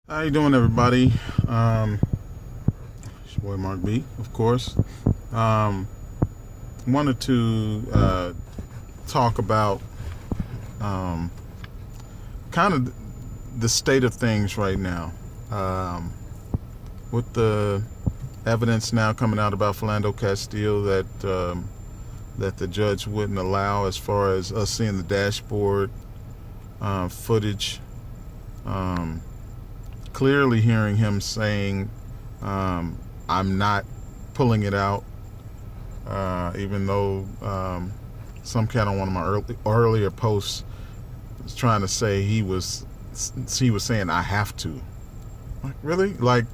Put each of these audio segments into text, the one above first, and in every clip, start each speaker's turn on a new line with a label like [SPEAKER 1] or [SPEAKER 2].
[SPEAKER 1] How you doing, everybody? It's your boy Mark B, of course. Um, Wanted to talk about um, kind of the state of things right now, with the evidence now coming out about Philando Castile that the judge wouldn't allow, as far as us seeing the dashboard footage. Um, Clearly hearing him saying, I'm not pulling it out, even though some cat on one of my earlier posts was trying to say he was saying I have to. Like, really? Like,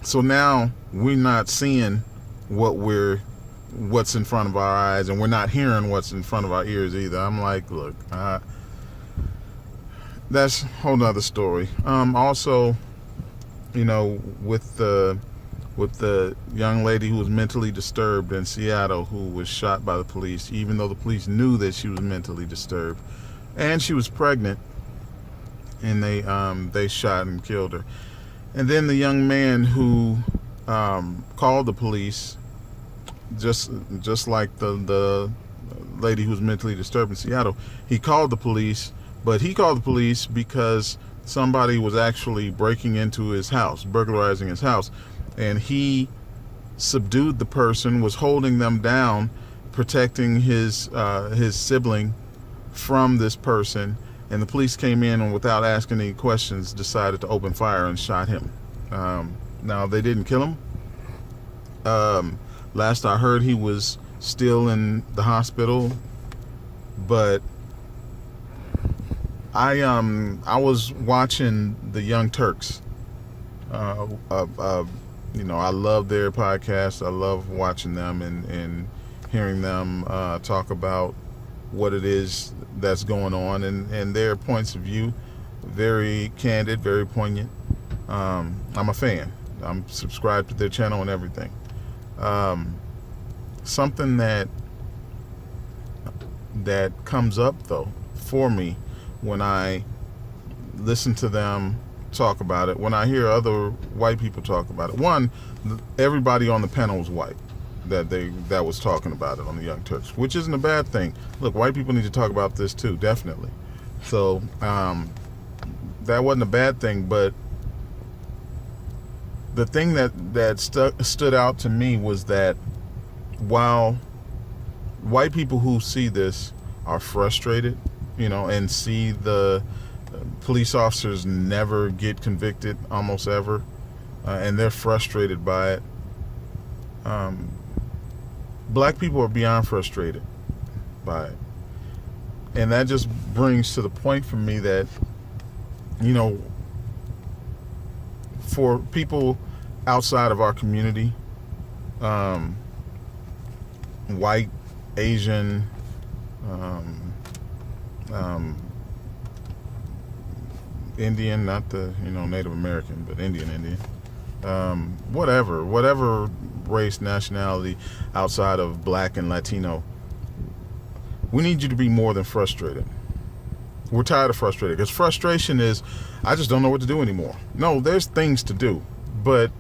[SPEAKER 1] so now we're not seeing what's in front of our eyes, and we're not hearing what's in front of our ears either. I'm like, look, that's a whole nother story. Also, with the young lady who was mentally disturbed in Seattle, who was shot by the police, even though the police knew that she was mentally disturbed, and she was pregnant, and they shot and killed her. And then the young man who called the police, just like the lady who was mentally disturbed in Seattle, he called the police. But he called the police because somebody was actually breaking into his house, burglarizing his house. And he subdued the person, was holding them down, protecting his sibling from this person. And the police came in and, without asking any questions, decided to open fire and shot him. Now, they didn't kill him. Last I heard, he was still in the hospital. But I was watching the Young Turks. I love their podcast. I love watching them and hearing them talk about what it is that's going on, and their points of view. Very candid, very poignant. I'm a fan. I'm subscribed to their channel and everything. Something that comes up, though, for me when I listen to them talk about it, when I hear other white people talk about it. One, everybody on the panel was white that was talking about it on the Young Turks, which isn't a bad thing. Look, white people need to talk about this too, definitely. So that wasn't a bad thing, but the thing that stood out to me was that while white people who see this are frustrated, and see the police officers never get convicted, almost ever, and they're frustrated by it. Black people are beyond frustrated by it. And that just brings to the point for me that, for people outside of our community, white, Asian, Indian, not the Native American, but Indian, whatever race, nationality outside of black and Latino, we need you to be more than frustrated. We're tired of frustrated, because frustration is, I just don't know what to do anymore. No, there's things to do, but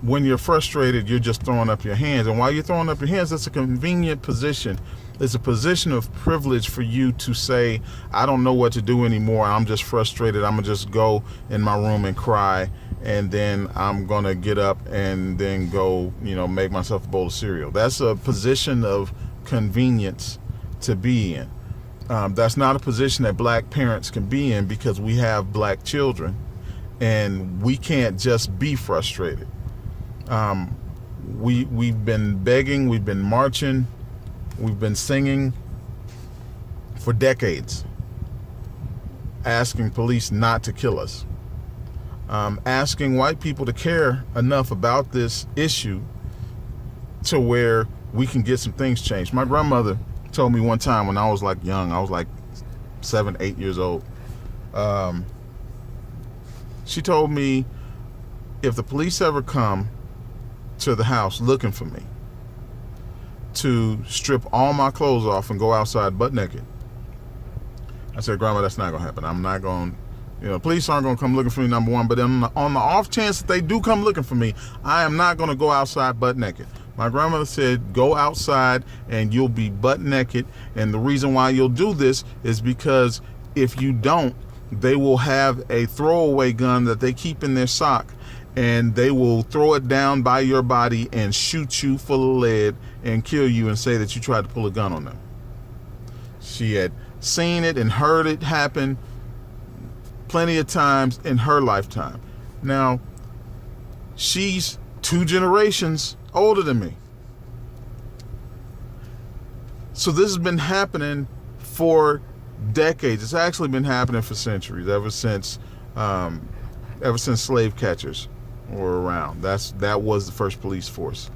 [SPEAKER 1] when you're frustrated, you're just throwing up your hands. And while you're throwing up your hands, that's a convenient position. It's a position of privilege for you to say, I don't know what to do anymore. I'm just frustrated. I'm going to just go in my room and cry. And then I'm going to get up and then go, make myself a bowl of cereal. That's a position of convenience to be in. That's not a position that black parents can be in, because we have black children and we can't just be frustrated. We've been begging, we've been marching, we've been singing for decades, asking police not to kill us, asking white people to care enough about this issue to where we can get some things changed. My grandmother told me one time, when I was like young, I was like 7, 8 years old. She told me, if the police ever come to the house looking for me, to strip all my clothes off and go outside butt naked. I said, Grandma, that's not going to happen. I'm not going Police aren't going to come looking for me, number one. But on the off chance that they do come looking for me, I am not going to go outside butt naked. My grandmother said, go outside and you'll be butt naked. And the reason why you'll do this is because if you don't, they will have a throwaway gun that they keep in their sock, and they will throw it down by your body and shoot you full of lead and kill you and say that you tried to pull a gun on them. She had seen it and heard it happen plenty of times in her lifetime. Now, she's 2 generations older than me. So this has been happening for decades. It's actually been happening for centuries, ever since slave catchers were around. That was the first police force.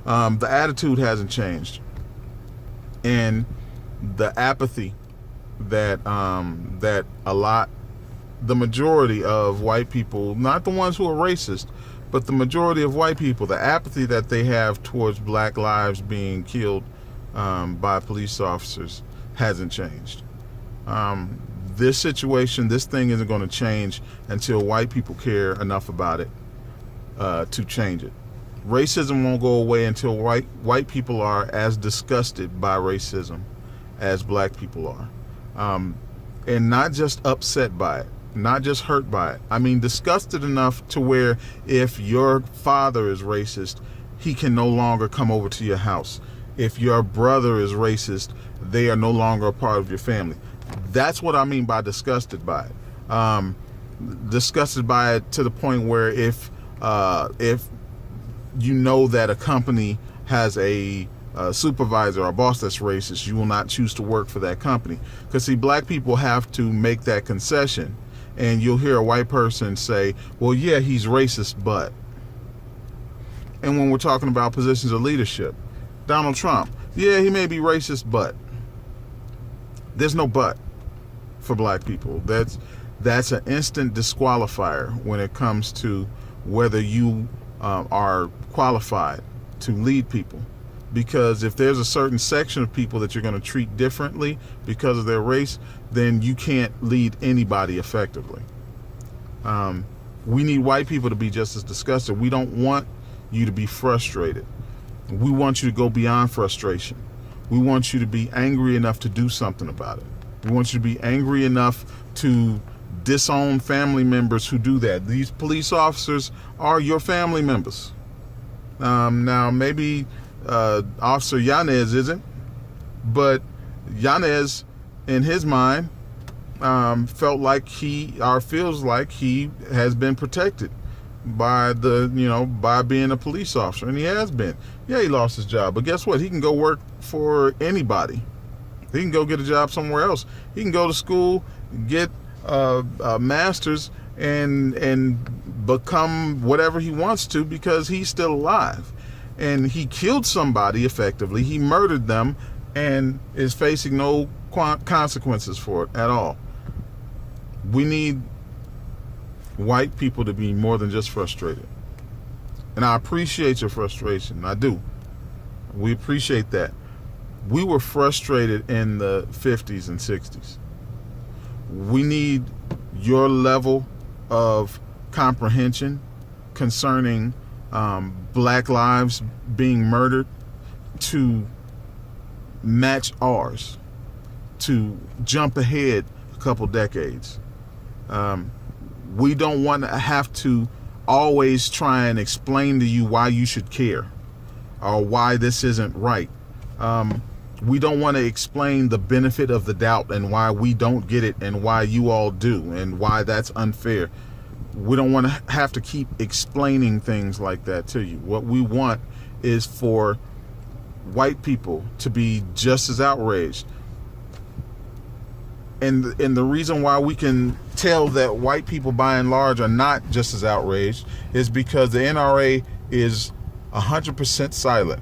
[SPEAKER 1] The attitude hasn't changed, and the apathy that the majority of white people, not the ones who are racist, but the majority of white people, the apathy that they have towards black lives being killed by police officers hasn't changed. This situation, this thing isn't going to change until white people care enough about it to change it. Racism won't go away until white people are as disgusted by racism as black people are. And not just upset by it, not just hurt by it. I mean, disgusted enough to where if your father is racist, he can no longer come over to your house. If your brother is racist, they are no longer a part of your family. That's what I mean by disgusted by it. Disgusted by it to the point where if you know that a company has a supervisor or boss that's racist, you will not choose to work for that company. Because see, black people have to make that concession, and you'll hear a white person say, well, yeah, he's racist, but. And when we're talking about positions of leadership, Donald Trump, yeah, he may be racist, but. There's no but for black people. That's an instant disqualifier when it comes to whether you are qualified to lead people. Because if there's a certain section of people that you're going to treat differently because of their race, then you can't lead anybody effectively. We need white people to be just as disgusted. We don't want you to be frustrated. We want you to go beyond frustration. We want you to be angry enough to do something about it. We want you to be angry enough to disown family members who do that. These police officers are your family members. Now, maybe Officer Yanez isn't, but Yanez, in his mind, feels like he has been protected by by being a police officer, and he has been. Yeah, he lost his job, but guess what? He can go work for anybody. He can go get a job somewhere else. He can go to school, get a master's, and become whatever he wants to because he's still alive. And he killed somebody effectively. He murdered them and is facing no consequences for it at all. We need white people to be more than just frustrated. And I appreciate your frustration. I do. We appreciate that. We were frustrated in the 50s and 60s. We need your level of comprehension concerning black lives being murdered to match ours, to jump ahead a couple decades. We don't want to have to always try and explain to you why you should care or why this isn't right. We don't want to explain the benefit of the doubt and why we don't get it and why you all do and why that's unfair. We don't want to have to keep explaining things like that to you. What we want is for white people to be just as outraged. And the reason why we can tell that white people by and large are not just as outraged is because the NRA is 100% silent.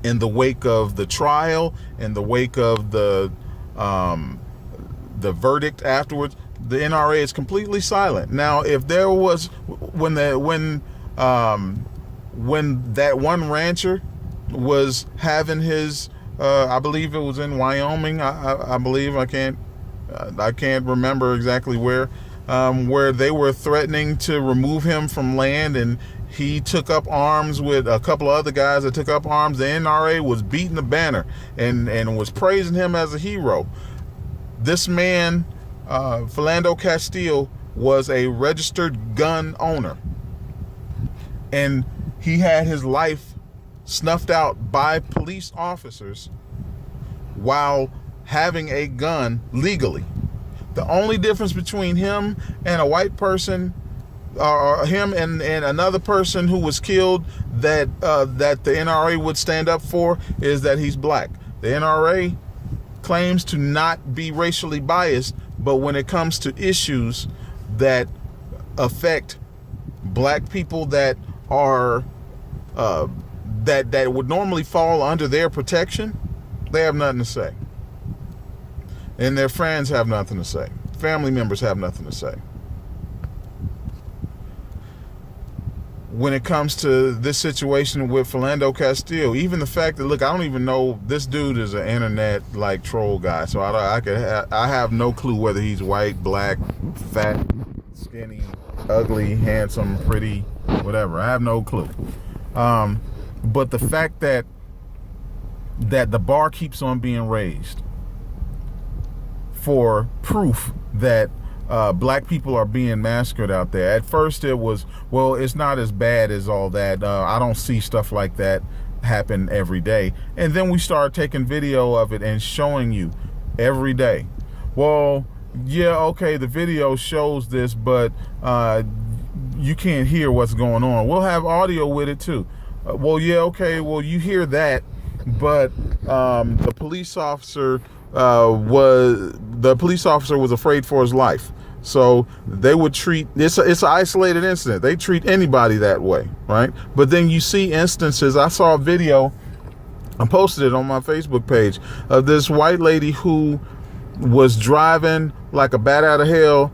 [SPEAKER 1] In the wake of the trial, in the wake of the verdict afterwards, the NRA is completely silent. Now, if there was when that one rancher was having his I believe it was in Wyoming. I believe, I can't I can't remember exactly where they were threatening to remove him from land, and he took up arms with a couple of other guys that took up arms. The NRA was beating the banner and was praising him as a hero. This man, Philando Castile, was a registered gun owner, and he had his life snuffed out by police officers while having a gun legally. The only difference between him and a white person, or him and another person who was killed that the NRA would stand up for, is that he's black. The NRA claims to not be racially biased, but when it comes to issues that affect black people that are that would normally fall under their protection, they have nothing to say. And their friends have nothing to say. Family members have nothing to say. When it comes to this situation with Philando Castile, even the fact that, look, I don't even know, this dude is an internet like troll guy, so I have no clue whether he's white, black, fat, skinny, ugly, handsome, pretty, whatever. I have no clue. But the fact that the bar keeps on being raised for proof that black people are being massacred out there. At first it was, well, it's not as bad as all that. I don't see stuff like that happen every day. And then we started taking video of it and showing you every day. Well, yeah, okay, the video shows this, but you can't hear what's going on. We'll have audio with it too. Well, yeah, okay, well, you hear that, but the police officer was afraid for his life. So they would treat, it's an isolated incident. They treat anybody that way, right? But then you see instances. I saw a video, I posted it on my Facebook page, of this white lady who was driving like a bat out of hell.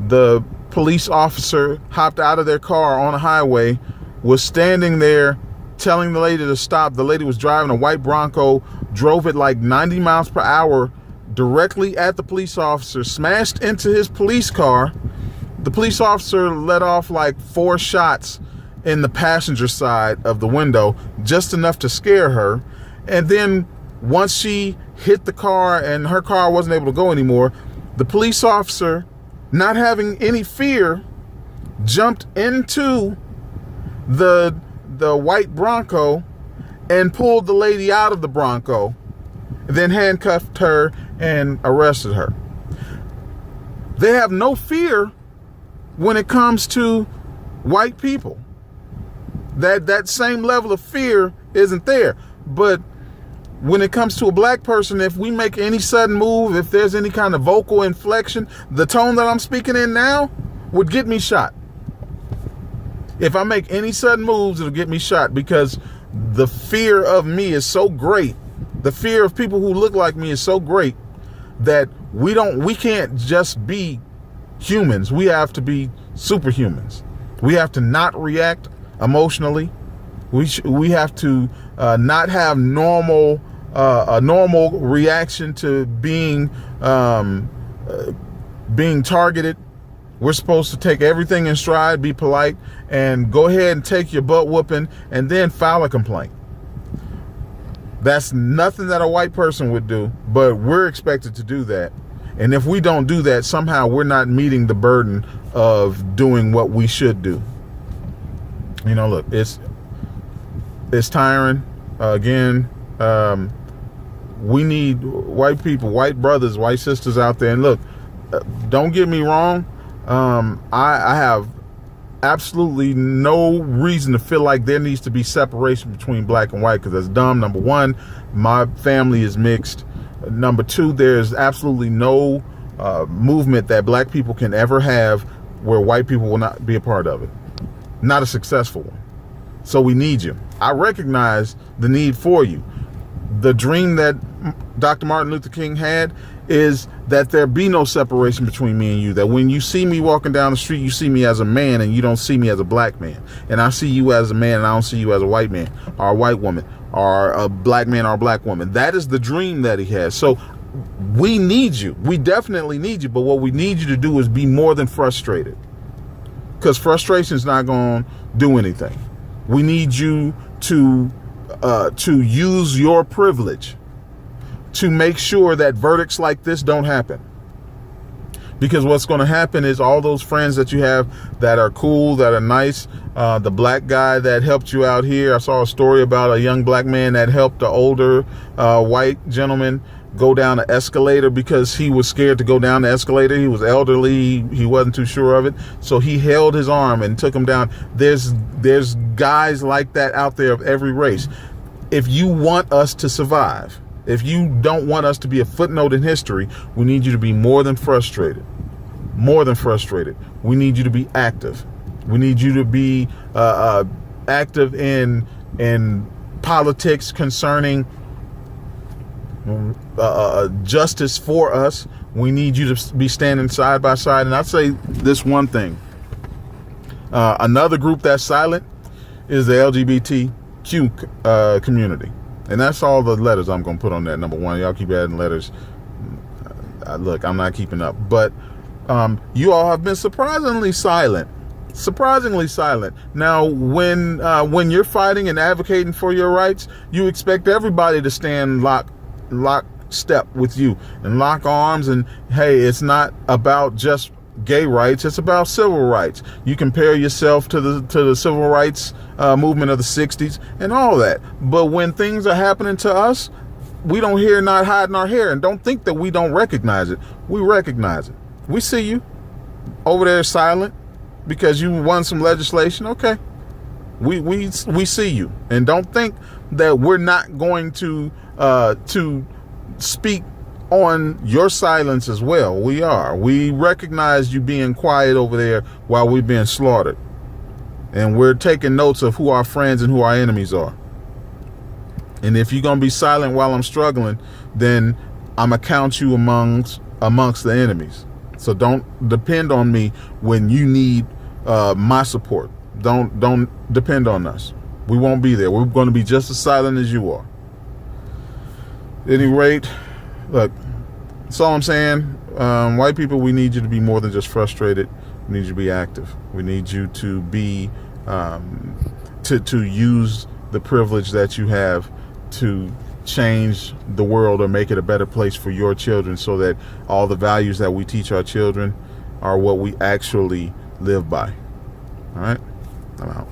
[SPEAKER 1] The police officer hopped out of their car on a highway, was standing there telling the lady to stop. The lady was driving a white Bronco, drove it like 90 miles per hour directly at the police officer, smashed into his police car. The police officer let off like 4 shots in the passenger side of the window, just enough to scare her. And then once she hit the car and her car wasn't able to go anymore, the police officer, not having any fear, jumped into the white Bronco and pulled the lady out of the Bronco, then handcuffed her and arrested her. They have no fear when it comes to white people. That same level of fear isn't there. But when it comes to a black person, if we make any sudden move, if there's any kind of vocal inflection, the tone that I'm speaking in now would get me shot. If I make any sudden moves, it'll get me shot, because the fear of me is so great. The fear of people who look like me is so great that we can't just be humans. We have to be superhumans. We have to not react emotionally. We have to not have a normal reaction to being targeted. We're supposed to take everything in stride, be polite, and go ahead and take your butt whooping and then file a complaint. That's nothing that a white person would do, but we're expected to do that. And if we don't do that, somehow we're not meeting the burden of doing what we should do. You know, look, it's tiring. Again, we need white people, white brothers, white sisters out there. And look, don't get me wrong. I have absolutely no reason to feel like there needs to be separation between black and white, because that's dumb. Number one, my family is mixed. Number two, there's absolutely no movement that black people can ever have where white people will not be a part of it. Not a successful one. So we need you. I recognize the need for you. The dream that Dr. Martin Luther King had is that there be no separation between me and you, that when you see me walking down the street, you see me as a man and you don't see me as a black man. And I see you as a man and I don't see you as a white man or a white woman or a black man or a black woman. That is the dream that he has. So we need you. We definitely need you. But what we need you to do is be more than frustrated, because frustration is not going to do anything. We need you to use your privilege to make sure that verdicts like this don't happen. Because what's going to happen is all those friends that you have that are cool, that are nice, the black guy that helped you out here. I saw a story about a young black man that helped the older white gentleman go down the escalator because he was scared to go down the escalator. He was elderly. He wasn't too sure of it. So he held his arm and took him down. There's guys like that out there of every race. If you want us to survive, if you don't want us to be a footnote in history, we need you to be more than frustrated. More than frustrated. We need you to be active. We need you to be active in politics concerning justice for us. We need you to be standing side by side. And I'd say this one thing. Another group that's silent is the LGBTQ community. And that's all the letters I'm going to put on that. Number one, y'all keep adding letters. Look, I'm not keeping up. But you all have been surprisingly silent. Surprisingly silent. Now, when you're fighting and advocating for your rights, you expect everybody to stand lock step with you and lock arms. And hey, it's not about just gay rights. It's about civil rights. You compare yourself to the civil rights movement of the 60s and all that. But when things are happening to us, we don't hear, not hiding our hair, and don't think that we don't recognize it. We recognize it. We see you over there silent because you won some legislation. Okay. We see you, and don't think that we're not going to speak on your silence as well. We are. We recognize you being quiet over there while we're being slaughtered. And we're taking notes of who our friends and who our enemies are. And if you're going to be silent while I'm struggling, then I'm going to count you amongst the enemies. So don't depend on me when you need my support. Don't depend on us. We won't be there. We're going to be just as silent as you are. At any rate, look, that's all I'm saying. White people, we need you to be more than just frustrated. We need you to be active. We need you to be to use the privilege that you have to change the world or make it a better place for your children, so that all the values that we teach our children are what we actually live by. All right, I'm out.